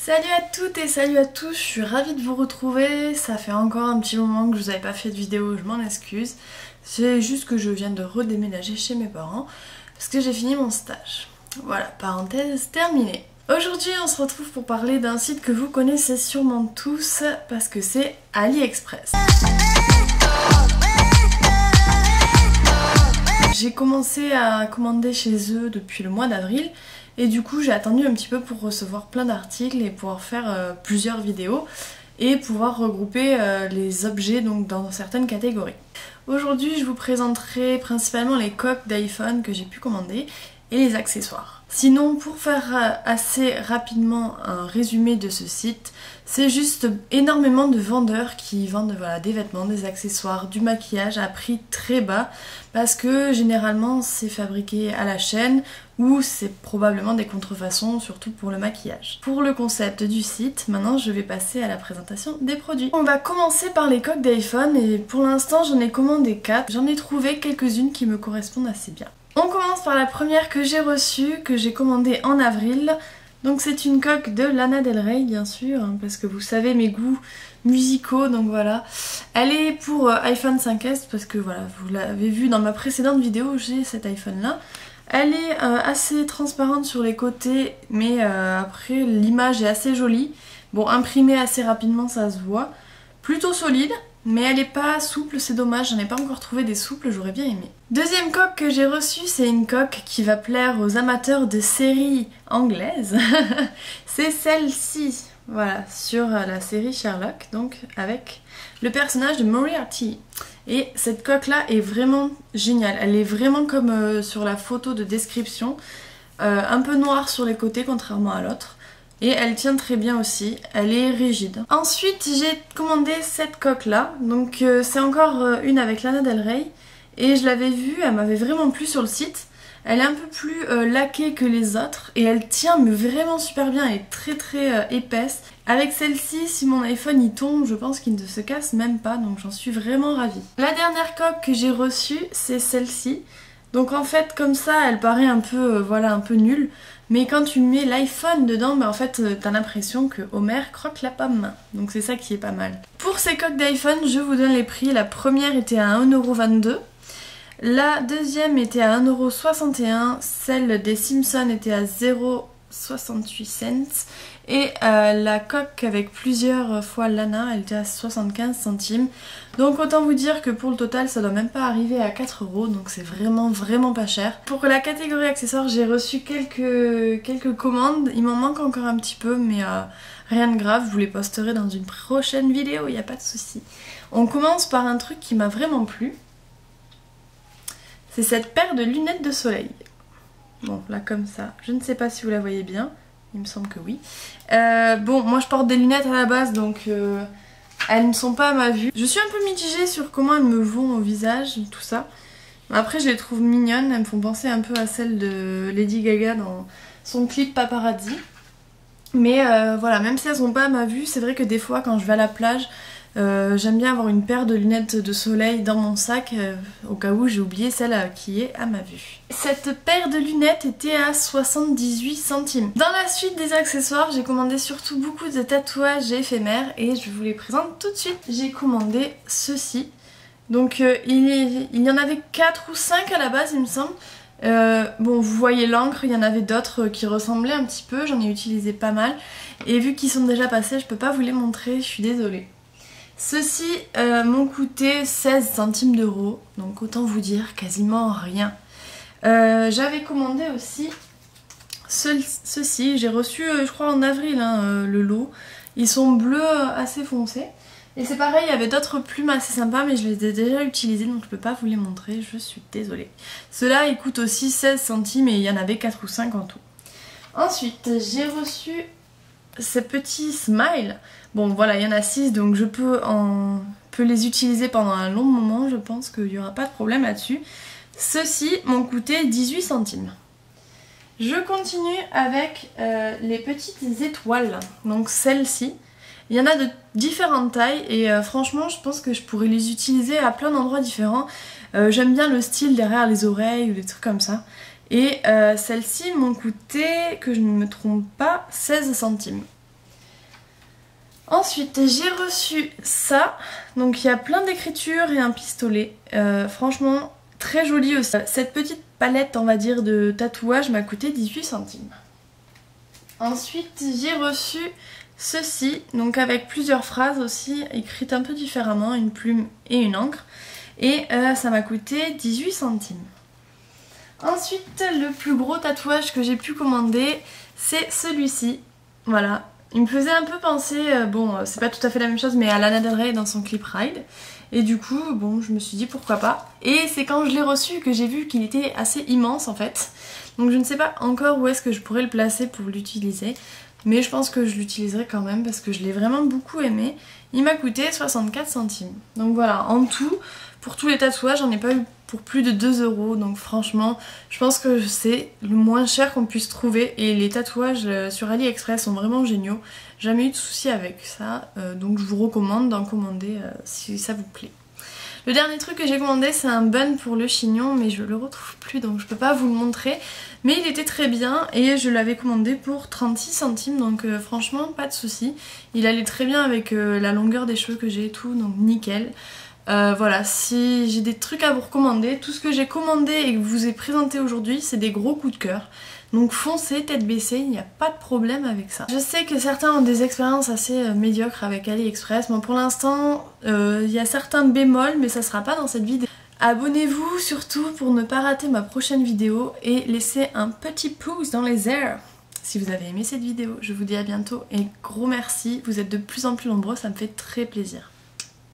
Salut à toutes et salut à tous, je suis ravie de vous retrouver. Ça fait encore un petit moment que je vous avais pas fait de vidéo, je m'en excuse. C'est juste que je viens de redéménager chez mes parents parce que j'ai fini mon stage. Voilà, parenthèse terminée. Aujourd'hui on se retrouve pour parler d'un site que vous connaissez sûrement tous parce que c'est AliExpress. J'ai commencé à commander chez eux depuis le mois d'avril et du coup j'ai attendu un petit peu pour recevoir plein d'articles et pouvoir faire plusieurs vidéos et pouvoir regrouper les objets donc dans certaines catégories. Aujourd'hui je vous présenterai principalement les coques d'iPhone que j'ai pu commander et les accessoires. Sinon, pour faire assez rapidement un résumé de ce site, c'est juste énormément de vendeurs qui vendent des vêtements, des accessoires, du maquillage à prix très bas parce que généralement c'est fabriqué à la chaîne ou c'est probablement des contrefaçons, surtout pour le maquillage. Pour le concept du site, maintenant je vais passer à la présentation des produits. On va commencer par les coques d'iPhone et pour l'instant j'en ai commandé 4. J'en ai trouvé quelques-unes qui me correspondent assez bien. On commence par la première que j'ai reçue, que j'ai commandée en avril. Donc c'est une coque de Lana Del Rey bien sûr, parce que vous savez mes goûts musicaux, donc voilà. Elle est pour iPhone 5S parce que voilà, vous l'avez vu dans ma précédente vidéo, j'ai cet iPhone là. Elle est assez transparente sur les côtés, mais après l'image est assez jolie. Bon, imprimée assez rapidement ça se voit. Plutôt solide. Mais elle est pas souple, c'est dommage, j'en ai pas encore trouvé des souples, j'aurais bien aimé. Deuxième coque que j'ai reçue, c'est une coque qui va plaire aux amateurs de séries anglaises. C'est celle-ci, voilà, sur la série Sherlock, donc avec le personnage de Moriarty. Et cette coque là est vraiment géniale, elle est vraiment comme sur la photo de description, un peu noire sur les côtés contrairement à l'autre. Et elle tient très bien aussi, elle est rigide. Ensuite j'ai commandé cette coque là, donc c'est encore une avec Lana Del Rey. Et je l'avais vue, elle m'avait vraiment plu sur le site. Elle est un peu plus laquée que les autres et elle tient mais vraiment super bien, elle est très épaisse. Avec celle-ci, si mon iPhone y tombe, je pense qu'il ne se casse même pas, donc j'en suis vraiment ravie. La dernière coque que j'ai reçue, c'est celle-ci. Donc en fait comme ça elle paraît un peu, un peu nulle. Mais quand tu mets l'iPhone dedans, en fait t'as l'impression que Homer croque la pomme. Donc c'est ça qui est pas mal. Pour ces coques d'iPhone, je vous donne les prix. La première était à 1,22€. La deuxième était à 1,61€. Celle des Simpsons était à 0,68 €. Et la coque avec plusieurs fois Lana, elle était à 75 centimes. Donc autant vous dire que pour le total ça doit même pas arriver à 4 €, donc c'est vraiment pas cher. Pour la catégorie accessoires, j'ai reçu quelques commandes, il m'en manque encore un petit peu mais rien de grave, je vous les posterai dans une prochaine vidéo, il n'y a pas de souci. On commence par un truc qui m'a vraiment plu. C'est cette paire de lunettes de soleil. Bon là comme ça, je ne sais pas si vous la voyez bien. Il me semble que oui. Bon, moi je porte des lunettes à la base, donc elles ne sont pas à ma vue. Je suis un peu mitigée sur comment elles me vont au visage, tout ça. Après je les trouve mignonnes, elles me font penser un peu à celles de Lady Gaga dans son clip Paparazzi. Mais voilà, même si elles sont pas à ma vue, c'est vrai que des fois quand je vais à la plage, j'aime bien avoir une paire de lunettes de soleil dans mon sac au cas où j'ai oublié celle qui est à ma vue. Cette paire de lunettes était à 78 centimes. Dans la suite des accessoires, j'ai commandé surtout beaucoup de tatouages éphémères et je vous les présente tout de suite. J'ai commandé ceci. Donc il y en avait 4 ou 5 à la base il me semble. Bon vous voyez l'encre, il y en avait d'autres qui ressemblaient un petit peu, j'en ai utilisé pas mal. Et vu qu'ils sont déjà passés, je peux pas vous les montrer, je suis désolée. Ceux-ci m'ont coûté 16 centimes d'euros, donc autant vous dire quasiment rien. J'avais commandé aussi ceux-ci, j'ai reçu je crois en avril le lot. Ils sont bleus assez foncés. Et c'est pareil, il y avait d'autres plumes assez sympas mais je les ai déjà utilisés donc je peux pas vous les montrer, je suis désolée. Ceux-là ils coûtent aussi 16 centimes et il y en avait 4 ou 5 en tout. Ensuite j'ai reçu ces petits smiles. Bon voilà, il y en a 6 donc je peux les utiliser pendant un long moment, je pense qu'il n'y aura pas de problème là-dessus. Ceux-ci m'ont coûté 18 centimes. Je continue avec les petites étoiles, donc celles-ci. Il y en a de différentes tailles et franchement je pense que je pourrais les utiliser à plein d'endroits différents. J'aime bien le style derrière les oreilles ou des trucs comme ça. Et celles-ci m'ont coûté, que je ne me trompe pas, 16 centimes. Ensuite j'ai reçu ça, donc il y a plein d'écritures et un pistolet, franchement très joli aussi. Cette petite palette on va dire de tatouage m'a coûté 18 centimes. Ensuite j'ai reçu ceci, donc avec plusieurs phrases aussi écrites un peu différemment, une plume et une encre, et ça m'a coûté 18 centimes. Ensuite le plus gros tatouage que j'ai pu commander c'est celui-ci, voilà. Il me faisait un peu penser, bon c'est pas tout à fait la même chose, mais à Lana Del Rey dans son clip Ride. Et du coup, bon je me suis dit pourquoi pas. Et c'est quand je l'ai reçu que j'ai vu qu'il était assez immense en fait. Donc je ne sais pas encore où est-ce que je pourrais le placer pour l'utiliser. Mais je pense que je l'utiliserai quand même parce que je l'ai vraiment beaucoup aimé. Il m'a coûté 64 centimes. Donc voilà, en tout, pour tous les tatouages, j'en ai pas eu pour plus de 2 €. Donc franchement, je pense que c'est le moins cher qu'on puisse trouver. Et les tatouages sur AliExpress sont vraiment géniaux. Jamais eu de soucis avec ça. Donc je vous recommande d'en commander si ça vous plaît. Le dernier truc que j'ai commandé c'est un bun pour le chignon, mais je le retrouve plus donc je peux pas vous le montrer. Mais il était très bien et je l'avais commandé pour 36 centimes, donc franchement pas de soucis. Il allait très bien avec la longueur des cheveux que j'ai et tout, donc nickel. Voilà, si j'ai des trucs à vous recommander, tout ce que j'ai commandé et que je vous ai présenté aujourd'hui c'est des gros coups de cœur. Donc foncez tête baissée, il n'y a pas de problème avec ça. Je sais que certains ont des expériences assez médiocres avec AliExpress. Moi pour l'instant, il y a certains bémols, mais ça sera pas dans cette vidéo. Abonnez-vous surtout pour ne pas rater ma prochaine vidéo et laissez un petit pouce dans les airs si vous avez aimé cette vidéo. Je vous dis à bientôt et gros merci, vous êtes de plus en plus nombreux, ça me fait très plaisir.